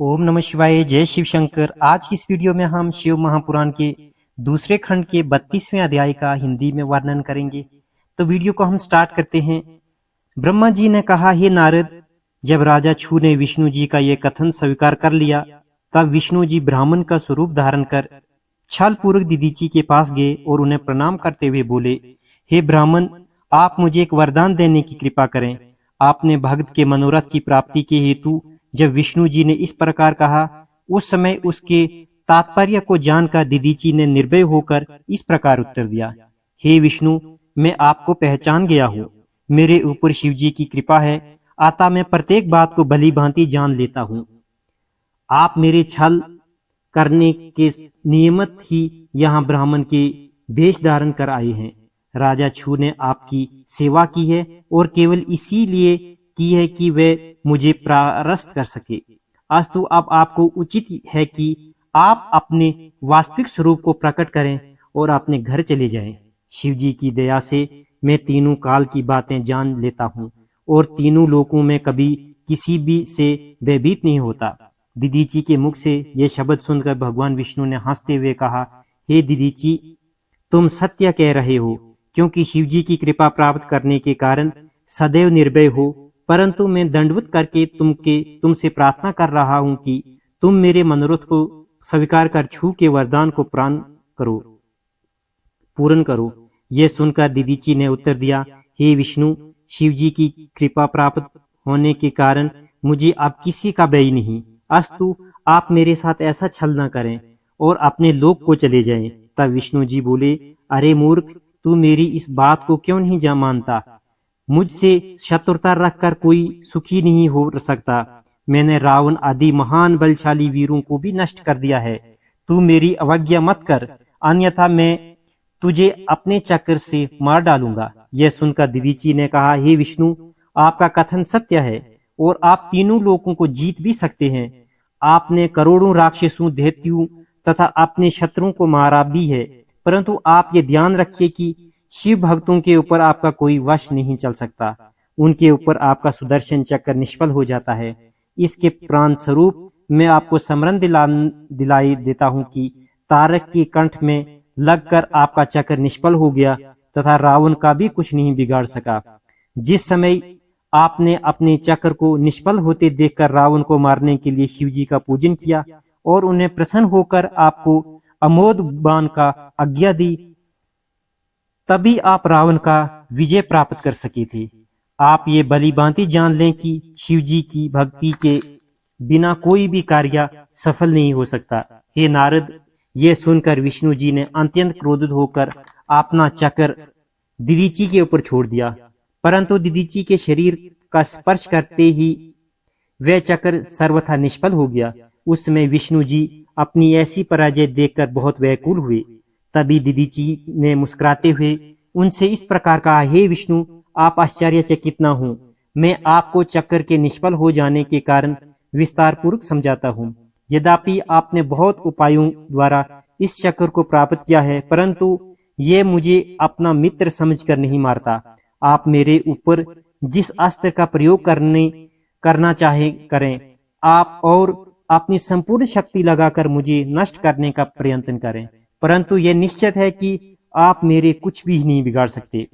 ओम नमः शिवाय। जय शिव शंकर। आज की इस वीडियो में हम शिव महापुराण के दूसरे खंड के 32वें अध्याय का हिंदी में वर्णन करेंगे। तो वीडियो को हम स्टार्ट करते हैं। ब्रह्मा जी ने कहा, हे नारद, जब राजा छू ने विष्णु जी का यह कथन स्वीकार कर लिया, तब विष्णु जी ब्राह्मण का स्वरूप धारण कर छल पूर्वक दीदीची के पास गए और उन्हें प्रणाम करते हुए बोले, हे ब्राह्मण, आप मुझे एक वरदान देने की कृपा करें। आपने भक्त के मनोरथ की प्राप्ति के हेतु जब विष्णु जी ने इस प्रकार कहा, उस समय उसके तात्पर्य को जानकर दीदीची ने निर्भय होकर इस प्रकार उत्तर दिया, हे विष्णु, मैं आपको पहचान गया हूँ। मेरे ऊपर शिव जी की कृपा है, अतः मैं प्रत्येक बात को भली भांति जान लेता हूँ। आप मेरे छल करने के नियमित ही यहाँ ब्राह्मण के वेश धारण कर आए हैं। राजा छू ने आपकी सेवा की है और केवल इसीलिए की है कि वे मुझे परास्त कर सके। अस्तु, अब आपको उचित है कि आप अपने वास्तविक स्वरूप को प्रकट करें और अपने घर चले जाएं। शिव जी की दया से मैं तीनों काल की बातें जान लेता हूँ और तीनों लोकों में कभी किसी भी से भयभीत नहीं होता। दीदीची के मुख से यह शब्द सुनकर भगवान विष्णु ने हंसते हुए कहा, हे दीदीची, तुम सत्य कह रहे हो, क्योंकि शिव जी की कृपा प्राप्त करने के कारण सदैव निर्भय हो। परंतु मैं दंडवत करके तुमसे प्रार्थना कर रहा हूं कि तुम मेरे मनोरथ को स्वीकार कर छू के वरदान को पूर्ण करो। यह सुनकर दीदीची ने उत्तर दिया, हे विष्णु, शिव जी की कृपा प्राप्त होने के कारण मुझे अब किसी का भय नहीं। अस्तु, आप मेरे साथ ऐसा छल न करें और अपने लोक को चले जाएं। तब विष्णु जी बोले, अरे मूर्ख, तू मेरी इस बात को क्यों नहीं मानता? मुझसे शत्रुता रखकर कोई सुखी नहीं हो सकता। मैंने रावण आदि महान बलशाली वीरों को भी नष्ट कर दिया है। तू मेरी अवज्ञा मत कर, अन्यथा मैं तुझे अपने चक्र से मार डालूंगा। यह सुनकर दीदीची ने कहा, हे विष्णु, आपका कथन सत्य है और आप तीनों लोगों को जीत भी सकते हैं। आपने करोड़ों राक्षसों, दैत्यों तथा अपने शत्रुओं को मारा भी है, परंतु आप ये ध्यान रखिए कि शिव भक्तों के ऊपर आपका कोई वश नहीं चल सकता। उनके ऊपर आपका सुदर्शन चक्र निष्फल हो जाता है। इसके प्राण स्वरूप मैं आपको स्मरण दिलाई देता हूँ कि तारक के कंठ में लगकर आपका चक्र निष्फल हो गया तथा रावण का भी कुछ नहीं बिगाड़ सका। जिस समय आपने अपने चक्र को निष्फल होते देखकर रावण को मारने के लिए शिव जी का पूजन किया और उन्हें प्रसन्न होकर आपको अमोघ बाण का आज्ञा दी, तभी आप रावण का विजय प्राप्त कर सके थे। आप ये भली भांति जान लें कि शिव जी की भक्ति के बिना कोई भी कार्य सफल नहीं हो सकता। हे नारद, ये सुनकर विष्णु जी ने अत्यंत क्रोधित होकर अपना चक्र दीदीची के ऊपर छोड़ दिया, परंतु दीदीची के शरीर का स्पर्श करते ही वह चक्र सर्वथा निष्फल हो गया। उस समय विष्णु जी अपनी ऐसी पराजय देखकर बहुत व्याकुल हुए। तभी दीदीची ने मुस्कुराते हुए उनसे इस प्रकार कहा, हे विष्णु, आप आश्चर्यचकित न हो। मैं आपको चक्र के निष्फल हो जाने के कारण विस्तार पूर्वक समझाता हूँ। यद्यपि आपने बहुत उपायों द्वारा इस चक्र को प्राप्त किया है, परंतु ये मुझे अपना मित्र समझकर नहीं मारता। आप मेरे ऊपर जिस अस्त्र का प्रयोग करना चाहे करें, आप और अपनी संपूर्ण शक्ति लगाकर मुझे नष्ट करने का प्रयत्न करें, परंतु यह निश्चित है कि आप मेरे कुछ भी नहीं बिगाड़ सकते।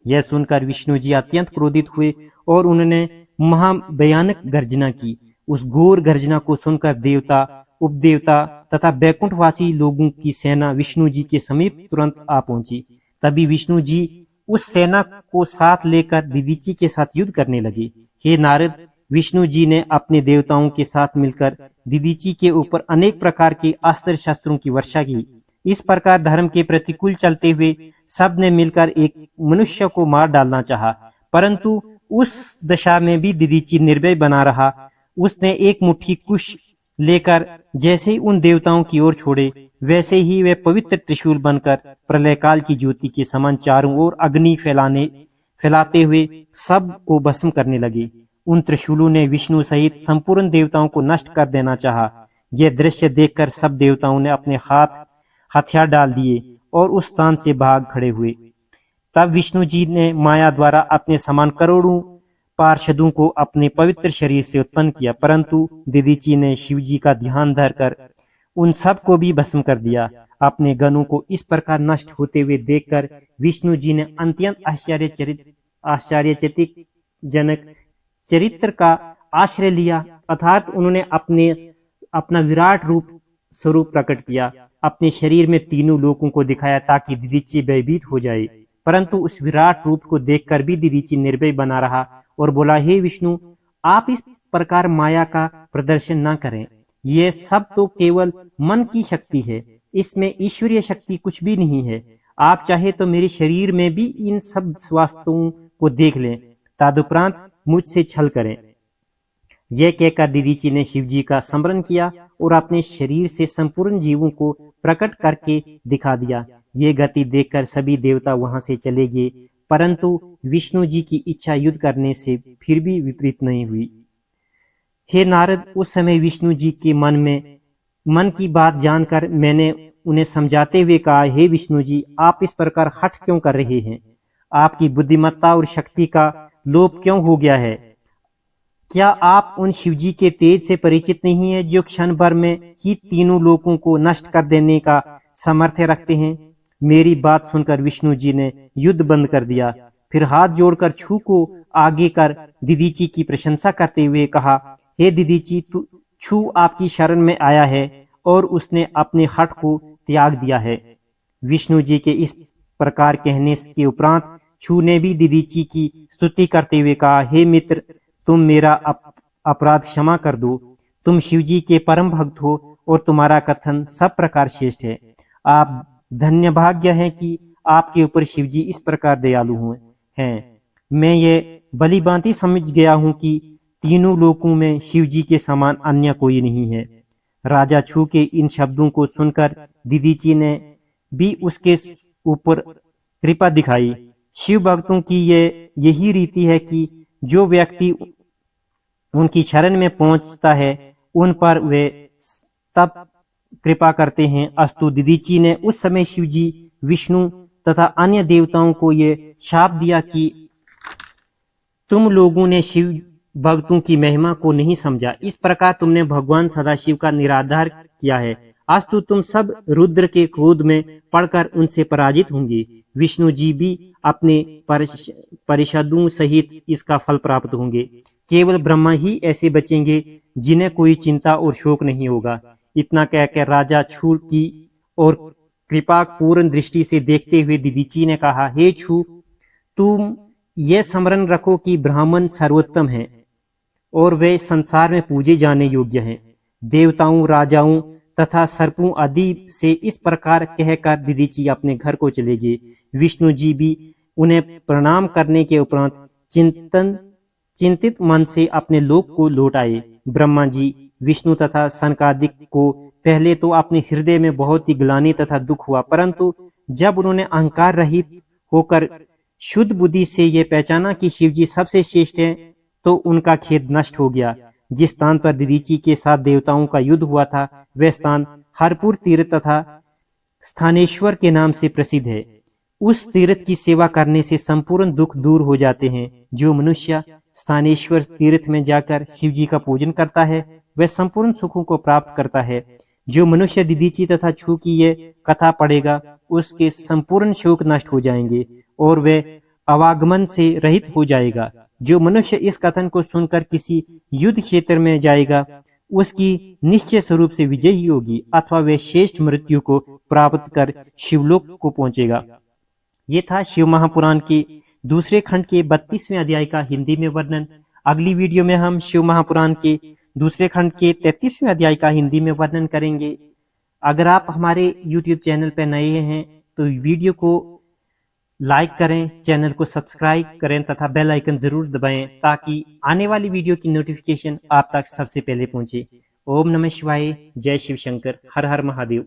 यह सुनकर विष्णु जी अत्यंत क्रोधित हुए और उन्होंने महाभयानक गर्जना की। उस घोर गर्जना को सुनकर देवता, उपदेवता तथा बैकुंठवासी लोगों की सेना विष्णु जी के समीप तुरंत आ पहुंची। तभी विष्णु जी उस सेना को साथ लेकर दीदीची के साथ युद्ध करने लगे। हे नारद, विष्णु जी ने अपने देवताओं के साथ मिलकर दीदीची के ऊपर अनेक प्रकार के अस्त्र शस्त्रों की वर्षा की। इस प्रकार धर्म के प्रतिकूल चलते हुए सब ने मिलकर एक मनुष्य को मार डालना चाहा, परंतु उस दशा में भी दीदीची निर्भय बना रहा। उसने एक मुट्ठी कुश लेकर जैसे ही उन देवताओं की ओर छोड़े, वैसे ही वे पवित्र त्रिशूल बनकर प्रलयकाल की ज्योति के समान चारों ओर अग्नि फैलाते हुए सब को भस्म करने लगे। उन त्रिशूलों ने विष्णु सहित संपूर्ण देवताओं को नष्ट कर देना चाहा। यह दृश्य देखकर सब देवताओं ने अपने हथियार डाल दिए और उस स्थान से भाग खड़े हुए। तब विष्णु जी ने माया द्वारा अपने समान करोड़ों पार्षदों को अपने पवित्र शरीर से उत्पन्न किया, परंतु दीदीची ने शिव जी का ध्यान धरकर उन सब को भी भस्म कर दिया। अपने गणों को इस प्रकार नष्ट होते हुए देखकर विष्णु जी ने अत्यंत आश्चर्यचकित जनक चरित्र का आश्रय लिया, अर्थात उन्होंने अपना विराट रूप स्वरूप प्रकट किया, अपने शरीर में तीनों लोगों को दिखाया ताकि दीदीची भयभीत हो जाए। परंतु उस विराट रूप को देखकर भी दीदीची निर्भय बना रहा और बोला, हे विष्णु, आप इस प्रकार माया का प्रदर्शन न करें। यह सब तो केवल मन की शक्ति है, इसमें ईश्वरीय शक्ति कुछ भी नहीं है। आप चाहे तो मेरे शरीर में भी इन सब वास्तुओं को देख लें, तदुपरांत मुझसे छल करें। यह कहकर दीदीची ने शिव जी का स्मरण किया और अपने शरीर से संपूर्ण जीवों को प्रकट करके दिखा दिया। ये गति देखकर सभी देवता वहां से चले गए, परंतु विष्णु जी की इच्छा युद्ध करने से फिर भी विपरीत नहीं हुई। हे नारद, उस समय विष्णु जी के मन की बात जानकर मैंने उन्हें समझाते हुए कहा, हे विष्णु जी, आप इस प्रकार हठ क्यों कर रहे हैं? आपकी बुद्धिमत्ता और शक्ति का लोप क्यों हो गया है? क्या आप उन शिवजी के तेज से परिचित नहीं है जो क्षण भर में ही तीनों लोगों को नष्ट कर देने का सामर्थ्य रखते हैं? मेरी बात सुनकर विष्णु जी ने युद्ध बंद कर दिया, फिर हाथ जोड़कर छू को आगे कर दीदीची की प्रशंसा करते हुए कहा, हे दीदीची, छू आपकी शरण में आया है और उसने अपने हठ को त्याग दिया है। विष्णु जी के इस प्रकार कहने के उपरांत छू ने भी दीदीची की स्तुति करते हुए कहा, हे मित्र, तुम मेरा अपराध क्षमा कर दो। तुम शिवजी के परम भक्त हो और तुम्हारा कथन सब प्रकार श्रेष्ठ है। आप धन्य भाग्य हैं कि आपके ऊपर शिवजी इस प्रकार दयालु हैं। मैं ये भली भांति समझ गया हूं कि तीनों लोकों में शिवजी के समान अन्य कोई नहीं है। राजा छू के इन शब्दों को सुनकर दीदीची ने भी उसके ऊपर कृपा दिखाई। शिव भक्तों की यही रीति है कि जो व्यक्ति उनकी शरण में पहुंचता है उन पर वे तब कृपा करते हैं। अस्तु, दीदीची ने उस समय शिवजी, विष्णु तथा अन्य देवताओं को ये शाप दिया कि तुम लोगों ने शिव भक्तों की महिमा को नहीं समझा, इस प्रकार तुमने भगवान सदाशिव का निराधार किया है। अस्तु, तुम सब रुद्र के क्रोध में पड़कर उनसे पराजित होंगे। विष्णु जी भी अपने परिषदों सहित इसका फल प्राप्त होंगे। केवल ब्रह्मा ही ऐसे बचेंगे जिन्हें कोई चिंता और शोक नहीं होगा। इतना कहकर राजा छू की और कृपा पूर्ण दृष्टि से देखते हुए दीदीची ने कहा, हे छू, तुम यह स्मरण रखो कि ब्राह्मण सर्वोत्तम है और वे संसार में पूजे जाने योग्य हैं। देवताओं, राजाओं तथा सर्पों आदि से इस प्रकार कहकर दीदीची अपने घर को चले गए। विष्णु जी भी उन्हें प्रणाम करने के उपरांत चिंतित मन से अपने लोक को लौट आए। ब्रह्मा जी, विष्णु तथा सनकादिक को पहले तो अपने हृदय में बहुत ही ग्लानि तथा दुख हुआ, परंतु जब उन्होंने अहंकार रहित होकर शुद्ध बुद्धि से यह पहचाना कि शिवजी सबसे श्रेष्ठ हैं, तो उनका खेद नष्ट हो गया। जिस स्थान पर दीदीची के साथ देवताओं का युद्ध हुआ था, वह स्थान हरपुर तीर्थ तथा स्थानेश्वर के नाम से प्रसिद्ध है। उस तीर्थ की सेवा करने से संपूर्ण दुख दूर हो जाते हैं। जो मनुष्य स्थानेश्वर तीर्थ में जाकर शिवजी का पूजन करता है, वह संपूर्ण सुखों को प्राप्त करता है। जो मनुष्य दीदीची तथा छू की ये कथा पढ़ेगा, उसके संपूर्ण शोक नष्ट हो जाएंगे और वह आवागमन से रहित हो जाएगा। जो मनुष्य इस कथन को सुनकर किसी युद्ध क्षेत्र में जाएगा, उसकी निश्चय स्वरूप से विजय ही होगी, अथवा वह श्रेष्ठ मृत्यु को प्राप्त कर शिवलोक को पहुंचेगा। ये था शिव महापुराण के दूसरे खंड के 32वें अध्याय का हिंदी में वर्णन। अगली वीडियो में हम शिव महापुराण के दूसरे खंड के 33वें अध्याय का हिंदी में वर्णन करेंगे। अगर आप हमारे YouTube चैनल पर नए हैं तो वीडियो को लाइक करें, चैनल को सब्सक्राइब करें तथा बेल आइकन जरूर दबाएं ताकि आने वाली वीडियो की नोटिफिकेशन आप तक सबसे पहले पहुंचे। ओम नमः शिवाय, जय शिव शंकर, हर हर महादेव।